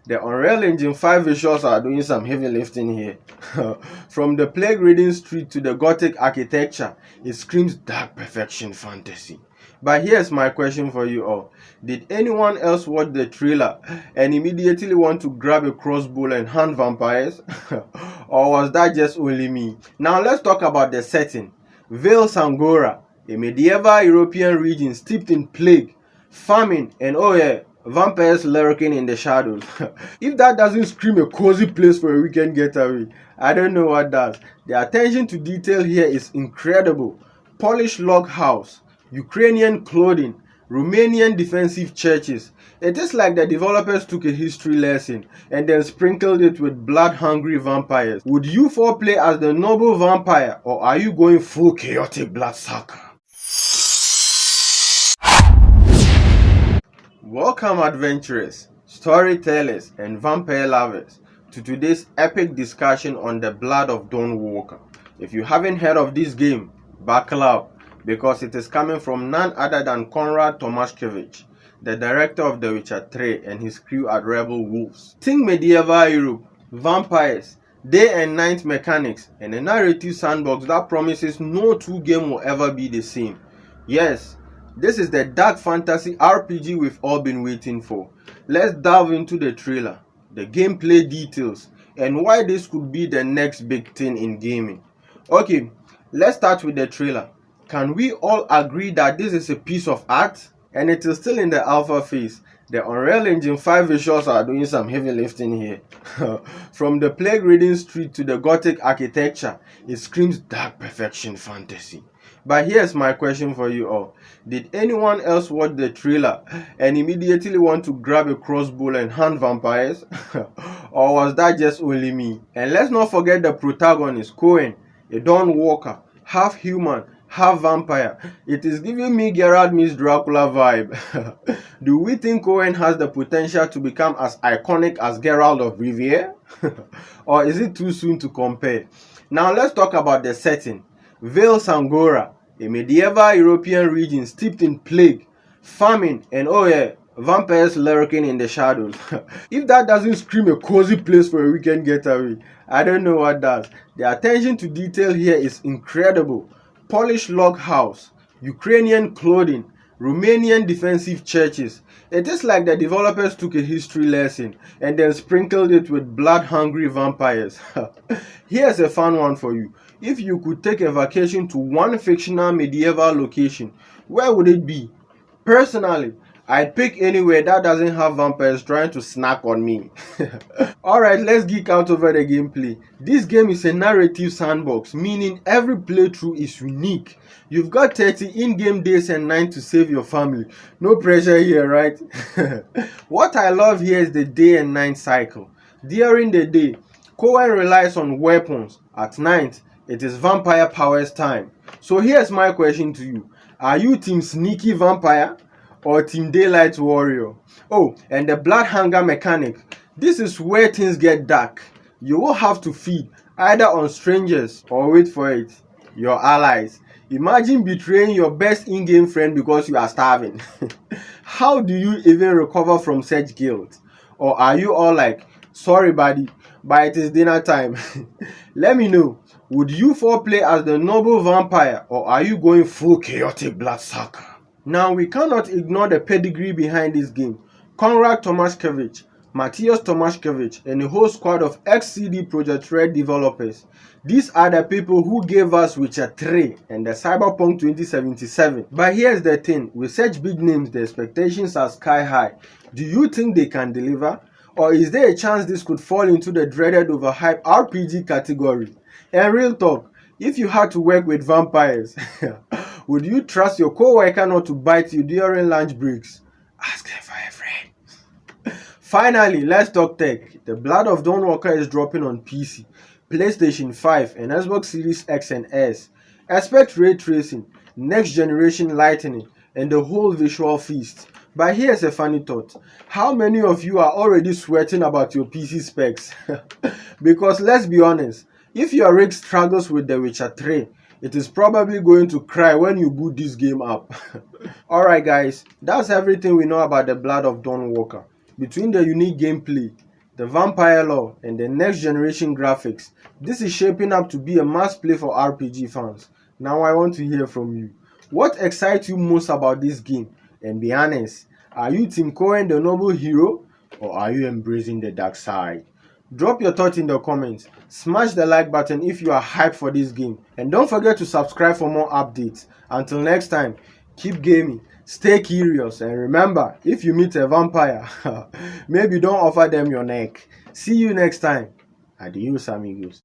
The Unreal Engine 5 visuals are doing some heavy lifting here. From the plague ridden street to the gothic architecture, it screams dark perfection fantasy. But here's my question for you all. Did anyone else watch the trailer and immediately want to grab a crossbow and hunt vampires? Or was that just only me? Now let's talk about the setting. Vale Sangora, a medieval European region steeped in plague, famine, and oh yeah, vampires lurking in the shadows. If that doesn't scream a cozy place for a weekend getaway, I don't know what does. The attention to detail here is incredible. Polished log house, Ukrainian clothing, Romanian defensive churches. It is like the developers took a history lesson and then sprinkled it with blood-hungry vampires. Would you four play as the noble vampire, or are you going full chaotic bloodsucker? Welcome adventurers, storytellers, and vampire lovers to today's epic discussion on the Blood of Dawnwalker. If you haven't heard of this game, buckle up, because it is coming from none other than Konrad Tomaszkiewicz, the director of The Witcher 3 and his crew at Rebel Wolves. Think medieval Europe, vampires, day and night mechanics, and a narrative sandbox that promises no two games will ever be the same. Yes, this is the dark fantasy RPG we've all been waiting for. Let's delve into the trailer, the gameplay details, and why this could be the next big thing in gaming. Okay, let's start with the trailer. Can we all agree that this is a piece of art? And it is still in the alpha phase. The Unreal Engine 5 visuals are doing some heavy lifting here. From the plague-ridden street to the gothic architecture, it screams dark perfection fantasy. But here's my question for you all. Did anyone else watch the trailer and immediately want to grab a crossbow and hunt vampires? Or was that just only me? And let's not forget the protagonist, Coen, a Dawnwalker, half human, half vampire. It is giving me Geralt meets Dracula vibe. Do we think Coen has the potential to become as iconic as Geralt of Rivia? Or is it too soon to compare? Now let's talk about the setting. Vale Sangora, a medieval European region steeped in plague, famine, and oh yeah, vampires lurking in the shadows. If that doesn't scream a cozy place for a weekend getaway, I don't know what does. The attention to detail here is incredible. Polished log house, Ukrainian clothing, Romanian defensive churches. It is like the developers took a history lesson and then sprinkled it with blood-hungry vampires. Here's a fun one for you. If you could take a vacation to one fictional medieval location, where would it be? Personally, I'd pick anywhere that doesn't have vampires trying to snack on me. Alright, let's geek out over the gameplay. This game is a narrative sandbox, meaning every playthrough is unique. You've got 30 in-game days and nights to save your family. No pressure here, right? What I love here is the day and night cycle. During the day, Coen relies on weapons. At night, it is vampire powers time. So here's my question to you. Are you team sneaky vampire or team daylight warrior? Oh, and the blood hunger mechanic. This is where things get dark. You will have to feed either on strangers or, wait for it, your allies. Imagine betraying your best in-game friend because you are starving. How do you even recover from such guilt? Or are you all like, sorry buddy, but it is dinner time? Let me know. Would you four play as the noble vampire, or are you going full chaotic bloodsucker? Now we cannot ignore the pedigree behind this game. Konrad Tomaszkiewicz, Matthias Tomaszkiewicz, and a whole squad of ex-CD Projekt Red developers. These are the people who gave us Witcher 3 and the Cyberpunk 2077. But here's the thing, with such big names, the expectations are sky high. Do you think they can deliver? Or is there a chance this could fall into the dreaded overhyped RPG category? And real talk, if you had to work with vampires, would you trust your co-worker not to bite you during lunch breaks? Ask them for a friend. Finally, let's talk tech. The Blood of Dawnwalker is dropping on PC, PlayStation 5, and Xbox Series X and S. Expect ray tracing, next generation lighting, and the whole visual feast. But here's a funny thought. How many of you are already sweating about your PC specs? Because let's be honest, if your rig struggles with The Witcher 3, it is probably going to cry when you boot this game up. Alright guys, that's everything we know about the Blood of Dawnwalker. Between the unique gameplay, the vampire lore, and the next generation graphics, this is shaping up to be a must play for RPG fans. Now I want to hear from you. What excites you most about this game? And be honest, are you Team Coen the noble hero, or are you embracing the dark side? Drop your thoughts in the comments, smash the like button if you are hyped for this game, and don't forget to subscribe for more updates. Until next time, keep gaming, stay curious, and remember, if you meet a vampire, maybe don't offer them your neck. See you next time. Adios amigos.